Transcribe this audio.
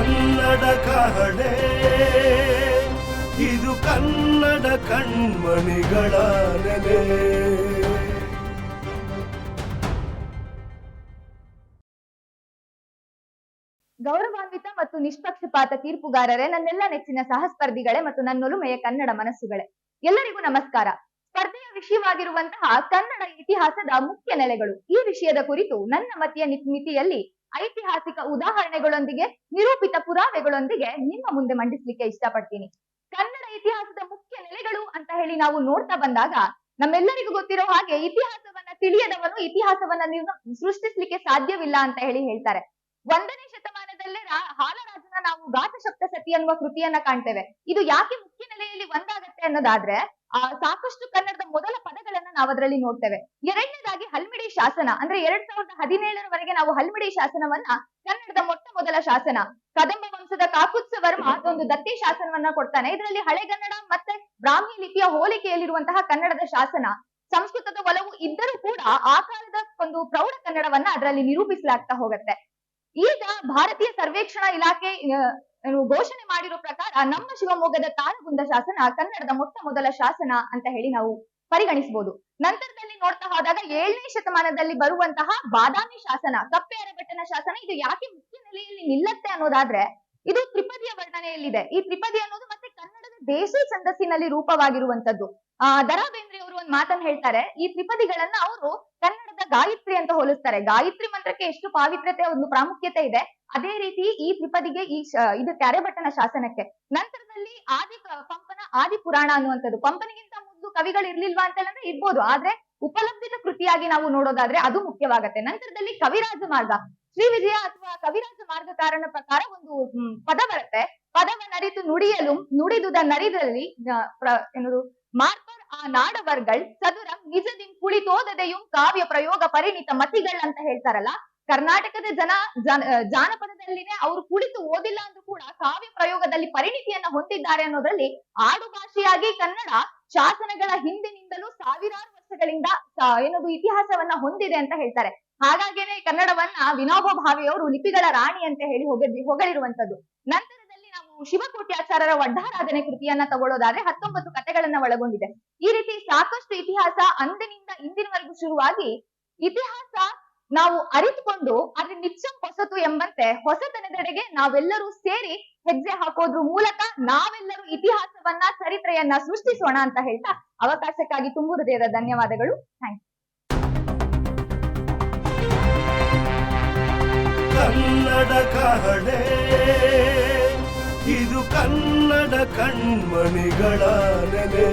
ಕನ್ನಡ ಕಹಳೆ ಇದು ಕನ್ನಡ ಕಣ್ಮಣಿಗಳ ನೆಲೆ. ಗೌರವಾನ್ವಿತ ಮತ್ತು ನಿಷ್ಪಕ್ಷಪಾತ ತೀರ್ಪುಗಾರರೇ, ನನ್ನೆಲ್ಲ ನೆಚ್ಚಿನ ಸಹಸ್ಪರ್ಧಿಗಳೇ ಮತ್ತು ನನ್ನೊಲುಮೆಯ ಕನ್ನಡ ಮನಸ್ಸುಗಳೇ, ಎಲ್ಲರಿಗೂ ನಮಸ್ಕಾರ. ಸ್ಪರ್ಧೆಯ ವಿಷಯವಾಗಿರುವಂತಹ ಕನ್ನಡ ಇತಿಹಾಸದ ಮುಖ್ಯ ನೆಲೆಗಳು ಈ ವಿಷಯದ ಕುರಿತು ನನ್ನ ಮತಿಯ ಮಿತಿಯಲ್ಲಿ ಐತಿಹಾಸಿಕ ಉದಾಹರಣೆಗಳೊಂದಿಗೆ ನಿರೂಪಿತ ಪುರಾವೆಗಳೊಂದಿಗೆ ನಿಮ್ಮ ಮುಂದೆ ಮಂಡಿಸ್ಲಿಕ್ಕೆ ಇಷ್ಟಪಡ್ತೀನಿ. ಕನ್ನಡ ಇತಿಹಾಸದ ಮುಖ್ಯ ನೆಲೆಗಳು ಅಂತ ಹೇಳಿ ನಾವು ನೋಡ್ತಾ ಬಂದಾಗ ನಮ್ಮೆಲ್ಲರಿಗೂ ಗೊತ್ತಿರೋ ಹಾಗೆ ಇತಿಹಾಸವನ್ನ ತಿಳಿಯದವನು ಇತಿಹಾಸವನ್ನ ಸೃಷ್ಟಿಸ್ಲಿಕ್ಕೆ ಸಾಧ್ಯವಿಲ್ಲ ಅಂತ ಹೇಳಿ ಹೇಳ್ತಾರೆ. 1ನೇ ಶತಮಾನದಲ್ಲೇ ಹಾಲರಾಜನ ನಾವು ಗಾತ ಸಪ್ತಸತಿ ಅನ್ನುವ ಕೃತಿಯನ್ನ ಕಾಣ್ತೇವೆ. ಇದು ಯಾಕೆ ಮುಖ್ಯ ನೆಲೆಯಲ್ಲಿ ಒಂದಾಗತ್ತೆ ಅನ್ನೋದಾದ್ರೆ ಸಾಕಷ್ಟು ಕನ್ನಡದ ಮೊದಲ ಪದಗಳನ್ನ ನಾವು ಅದರಲ್ಲಿ ನೋಡ್ತೇವೆ. 2ನೇದಾಗಿ ಹಲ್ಮಿಡಿ ಶಾಸನ, ಅಂದ್ರೆ 2017ರವರೆಗೆ ನಾವು ಹಲ್ಮಿಡಿ ಶಾಸನವನ್ನ ಕನ್ನಡದ ಮೊಟ್ಟ ಮೊದಲ ಶಾಸನ. ಕದಂಬ ವಂಶದ ಕಾಕುತ್ಸವರ್ಮ ಅದೊಂದು ದತ್ತಿ ಶಾಸನವನ್ನ ಕೊಡ್ತಾನೆ. ಇದರಲ್ಲಿ ಹಳೆಗನ್ನಡ ಮತ್ತೆ ಬ್ರಾಹ್ಮಿ ಲಿಪಿಯ ಹೋಲಿಕೆಯಲ್ಲಿರುವಂತಹ ಕನ್ನಡದ ಶಾಸನ. ಸಂಸ್ಕೃತದ ಒಲವು ಇದ್ದರೂ ಕೂಡ ಆ ಕಾಲದ ಒಂದು ಪ್ರೌಢ ಕನ್ನಡವನ್ನ ಅದರಲ್ಲಿ ನಿರೂಪಿಸಲಾಗ್ತಾ ಹೋಗುತ್ತೆ. ಈಗ ಭಾರತೀಯ ಸರ್ವೇಕ್ಷಣಾ ಇಲಾಖೆ ಘೋಷಣೆ ಮಾಡಿರೋ ಪ್ರಕಾರ ನಮ್ಮ ಶಿವಮೊಗ್ಗದ ತಾಳಗುಂದ ಶಾಸನ ಕನ್ನಡದ ಮೊಟ್ಟ ಮೊದಲ ಶಾಸನ ಅಂತ ಹೇಳಿ ನಾವು ಪರಿಗಣಿಸಬಹುದು. ನಂತರದಲ್ಲಿ ನೋಡ್ತಾ ಹೋದಾಗ 7ನೇ ಶತಮಾನದಲ್ಲಿ ಬರುವಂತಹ ಬಾದಾಮಿ ಶಾಸನ, ಕಪ್ಪೆ ಅರಭಟ್ಟನ ಶಾಸನ, ಇದು ಯಾಕೆ ಮುಖ್ಯ ನೆಲೆಯಲ್ಲಿ ನಿಲ್ಲತ್ತೆ ಅನ್ನೋದಾದ್ರೆ ಇದು ತ್ರಿಪದಿಯ ವರ್ಣನೆಯಲ್ಲಿದೆ. ಈ ತ್ರಿಪದಿ ಅನ್ನೋದು ಮತ್ತೆ ಕನ್ನಡದ ದೇಶಿ ಛಂದಸ್ಸಿನಲ್ಲಿ ರೂಪವಾಗಿರುವಂತದ್ದು. ದ.ರಾ ಬೇಂದ್ರೆ ಅವರು ಒಂದು ಮಾತನ್ನು ಹೇಳ್ತಾರೆ, ಈ ತ್ರಿಪದಿಗಳನ್ನ ಅವರು ಕನ್ನಡದ ಗಾಯತ್ರಿ ಅಂತ ಹೋಲಿಸ್ತಾರೆ. ಗಾಯತ್ರಿ ಮಂತ್ರಕ್ಕೆ ಎಷ್ಟು ಪಾವಿತ್ರ್ಯತೆ ಒಂದು ಪ್ರಾಮುಖ್ಯತೆ ಇದೆ, ಅದೇ ರೀತಿ ಈ ತ್ರಿಪದಿಗೆ ಇದು ಅರೆಭಟ್ಟನ ಶಾಸನಕ್ಕೆ. ನಂತರದಲ್ಲಿ ಪಂಪನ ಆದಿ ಪುರಾಣ ಅನ್ನುವಂಥದ್ದು, ಪಂಪನಿಗಿಂತ ಮೊದಲು ಕವಿಗಳು ಇರ್ಲಿಲ್ವಾ ಅಂತ ಹೇಳಿದ್ರೆ ಇರ್ಬೋದು, ಆದ್ರೆ ಉಪಲಬ್ಧಿತ ಕೃತಿಯಾಗಿ ನಾವು ನೋಡೋದಾದ್ರೆ ಅದು ಮುಖ್ಯವಾಗತ್ತೆ. ನಂತರದಲ್ಲಿ ಕವಿರಾಜ ಮಾರ್ಗ, ಶ್ರೀ ವಿಜಯ ಅಥವಾ ಕವಿರಾಜ ಮಾರ್ಗಕಾರನ ಪ್ರಕಾರ ಒಂದು ಪದ ಬರುತ್ತೆ. ಪದವ ನರಿತು ನುಡಿಯಲು ನುಡಿದುದ ನರಿದಲ್ಲಿ ಮಾರ್ಪರ್ ಆ ನಾಡವರ್ಗಳ್ ಸದುರಂ ನಿಜದಿಂ ಕುಳಿತೋದದೆಯುಂ ಕಾವ್ಯ ಪ್ರಯೋಗ ಪರಿಣಿತ ಮತಿಗಳ್ ಅಂತ ಹೇಳ್ತಾರಲ್ಲ. ಕರ್ನಾಟಕದ ಜಾನಪದದಲ್ಲಿನೇ ಅವರು ಕುಳಿತು ಓದಿಲ್ಲ ಅಂದ್ರೂ ಕೂಡ ಕಾವ್ಯ ಪ್ರಯೋಗದಲ್ಲಿ ಪರಿಣಿತಿಯನ್ನ ಹೊಂದಿದ್ದಾರೆ ಅನ್ನೋದ್ರಲ್ಲಿ ಆಡು ಭಾಷೆಯಾಗಿ ಕನ್ನಡ ಶಾಸನಗಳ ಹಿಂದಿನಿಂದಲೂ ಸಾವಿರಾರು ವರ್ಷಗಳಿಂದ ಇತಿಹಾಸವನ್ನ ಹೊಂದಿದೆ ಅಂತ ಹೇಳ್ತಾರೆ. ಹಾಗಾಗಿನೇ ಕನ್ನಡವನ್ನ ವಿನೋಬ ಭಾವೆಯವರು ಲಿಪಿಗಳ ರಾಣಿ ಅಂತ ಹೇಳಿ ಹೊಗಳಿರುವಂತದ್ದು. ನಂತರದಲ್ಲಿ ನಾವು ಶಿವಕೋಟ್ಯಾಚಾರ್ಯರ ವಡ್ಡಾರಾಧನೆ ಕೃತಿಯನ್ನ ತಗೊಳ್ಳೋದಾದ್ರೆ 19 ಕಥೆಗಳನ್ನ ಒಳಗೊಂಡಿದೆ. ಈ ರೀತಿ ಸಾಕಷ್ಟು ಇತಿಹಾಸ ಅಂದಿನಿಂದ ಇಂದಿನವರೆಗೂ ಶುರುವಾಗಿ ಇತಿಹಾಸ ನಾವು ಅರಿತುಕೊಂಡು ಅದ್ರ ನಿಚ್ಚಂ ಹೊಸತು ಎಂಬಂತೆ ಹೊಸತನದೆಡೆಗೆ ನಾವೆಲ್ಲರೂ ಸೇರಿ ಹೆಜ್ಜೆ ಹಾಕೋದ್ರ ಮೂಲಕ ನಾವೆಲ್ಲರೂ ಇತಿಹಾಸವನ್ನ ಚರಿತ್ರೆಯನ್ನ ಸೃಷ್ಟಿಸೋಣ ಅಂತ ಹೇಳ್ತಾ ಅವಕಾಶಕ್ಕಾಗಿ ತುಂಬು ಹೃದಯದ ಧನ್ಯವಾದಗಳು. ಥ್ಯಾಂಕ್ಸ್. ಕನ್ನಡ ಕಹಳೆ ಇದು ಕನ್ನಡ ಕಣ್ಮಣಿಗಳ ನೆಲೆ.